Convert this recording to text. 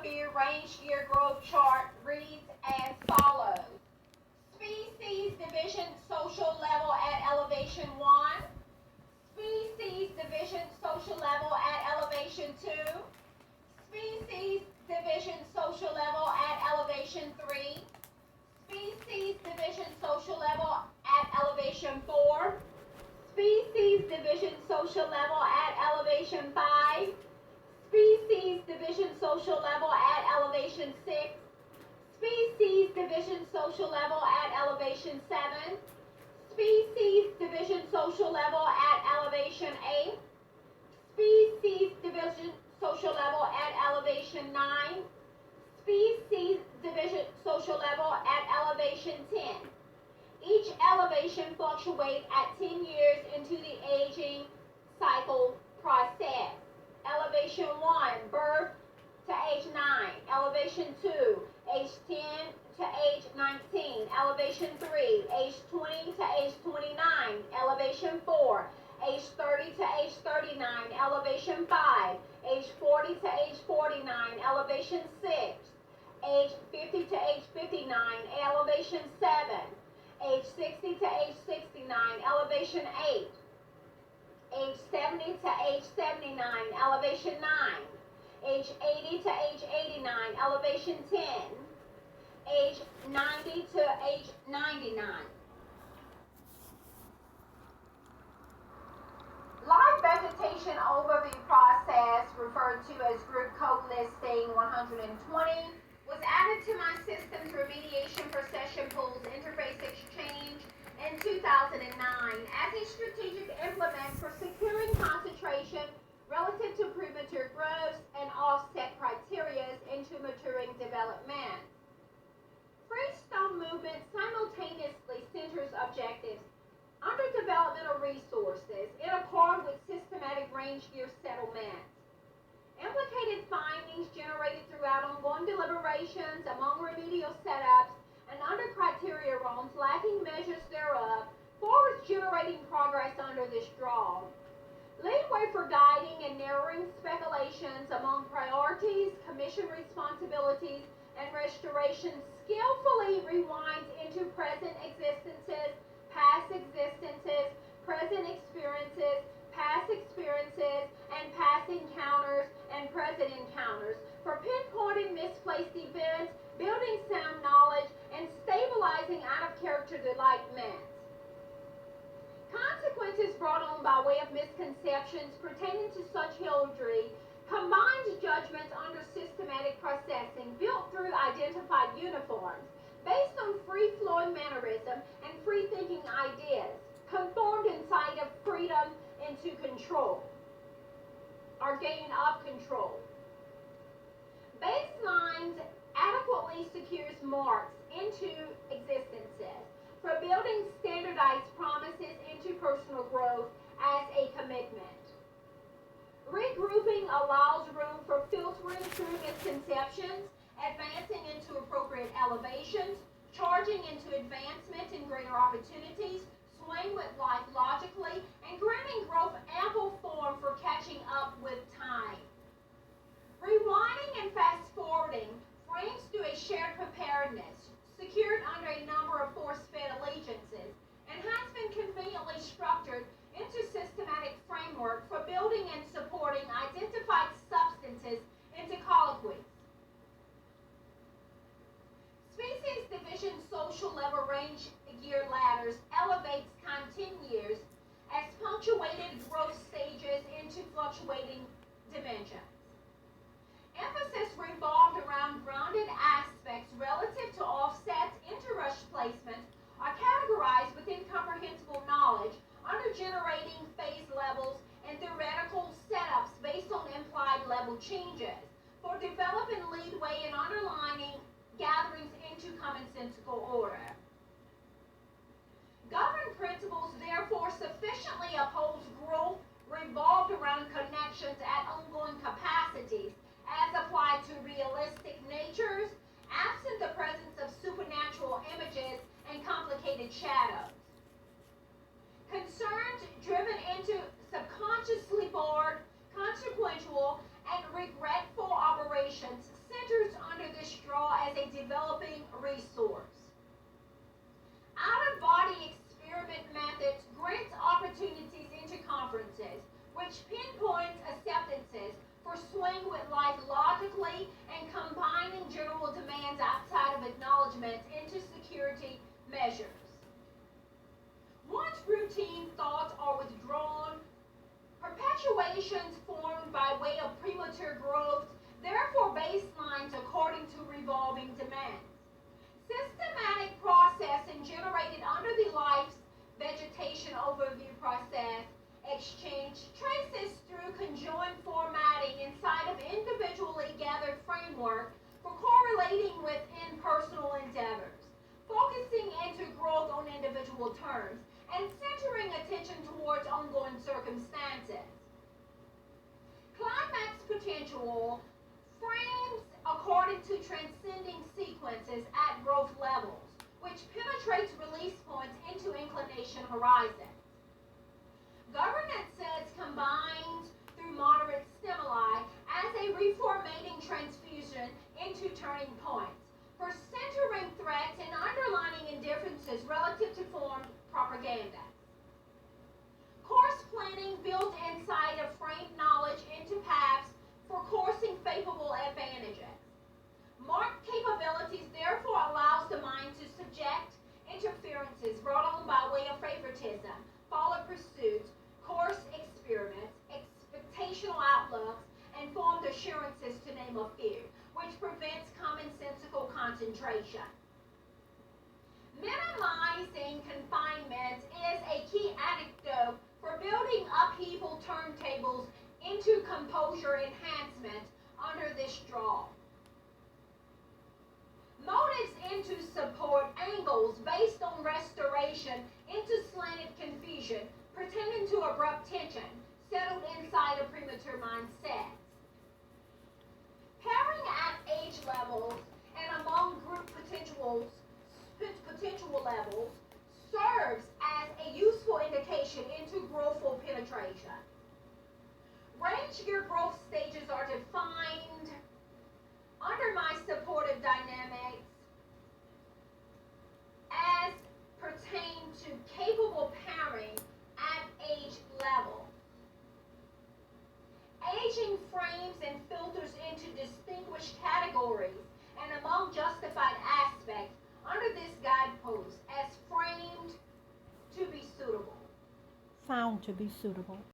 gear range gear growth chart reads as follows. Species division social level at elevation 1. Species division social level at elevation 2. Species division social level at elevation 3. Species division social level at elevation 4. Species division social level at elevation 5. Species division social level at elevation 6. Species division social level at elevation 7. Species division social level at elevation 8. Species division social level at elevation 9. Species division social level at elevation 10. Each elevation fluctuates at 10 years into the aging cycle process. Elevation 1, birth to age 9. Elevation 2, age 10 to age 19. Elevation 3, age 20 to age 29. Elevation 4, age 30 to age 39. Elevation 5, age 40 to age 49. Elevation 6, age 50 to age 59. Elevation 7, age 60 to age 69. Elevation 8, age 70 to age 79. Elevation 9, age 80 to age 89. Elevation 10, age 90 to age 99. Live vegetation overview process, referred to as group code listing 120, was added to my systems remediation for session pools interface exchange in 2009 as a strategic implement for securing concentration relative to premature growths and offset criteria into maturing development. Freestone movement simultaneously centers objectives under developmental resources in accord with systematic range gear settlement. Implicated findings generated throughout ongoing deliberations among remedial setups and under criteria realms lacking measures thereof, forwards generating progress under this draw. Leadway for guiding and narrowing speculations among priorities, commission responsibilities, and restoration skillfully rewinds into present existences, past existences, present experiences, past experiences, and past encounters and present encounters for pinpointing misplaced events, building sound knowledge, and stabilizing out of character delightments. Consequences brought on by way of misconceptions pertaining to such heraldry, combined judgments under systematic processing built through identified uniforms, based on free-flowing mannerism and free-thinking ideas, conformed inside of freedom into control, or gain of control. Baselines adequately secures marks into existences for building standardized promises into personal growth as a commitment. Regrouping allows room for filtering through misconceptions, advancing into appropriate elevations, charging into advancement and greater opportunities, swaying with life logically, and granting growth ample form for catching up with time. Rewinding and fast-forwarding frames through a shared preparedness, secured under a number of force-fed allegiances, and has been conveniently structured into systematic framework for building and supporting identified substances into colloquies. Species division social level range gear ladders elevates continues as punctuated growth stages into fluctuating dimensions. Emphasis revolved around grounded aspects relative to offsets, interrush placement, are categorized within comprehensible knowledge under generating phase levels and theoretical setups based on implied level changes for developing leadway and underlining gatherings into commonsensical order. Governed principles therefore sufficiently upholds growth revolved around connections at ongoing capacities as applied to realistic natures, absent the presence of supernatural images and complicated shadows. Concerns driven into subconsciously bored, consequential, and regretful operations centers points acceptances for swing with life logically and combining general demands outside of acknowledgement into security measures. Once routine thoughts are withdrawn, perpetuations formed by way of premature growth, therefore baselines according to revolving demands. Systematic processing generated under the life's vegetation overview process exchange traces through conjoined formatting inside of individually gathered framework for correlating with impersonal endeavors, focusing into growth on individual terms, and centering attention towards ongoing circumstances. Climax potential frames according to transcending sequences at growth levels, which penetrates release points into inclination horizons. Governance sets combined through moderate stimuli as a reformating transfusion into turning points for centering threats and underlining indifferences relative to formed propaganda. Course planning built inside of framed knowledge into paths for coursing favorable advantages. Marked capabilities therefore allows the mind to subject interferences brought on by way of favoritism, follow pursuits, course experiments, expectational outlooks, and formed assurances to name a few, which prevents commonsensical concentration. Minimizing confinement is a key anecdote for building upheaval turntables into composure enhancement under this draw. Motives into support angles based on restoration into slanted confusion, pretending to abrupt tension, settled inside of premature mindsets. Pairing at age levels and among group potential levels serves as a useful indication into growthful penetration. Range gear growth stages are defined under my supportive dynamics as pertain to capable pairing at age level. Aging frames and filters into distinguished categories and among justified aspects under this guidepost as framed to be suitable. Found to be suitable.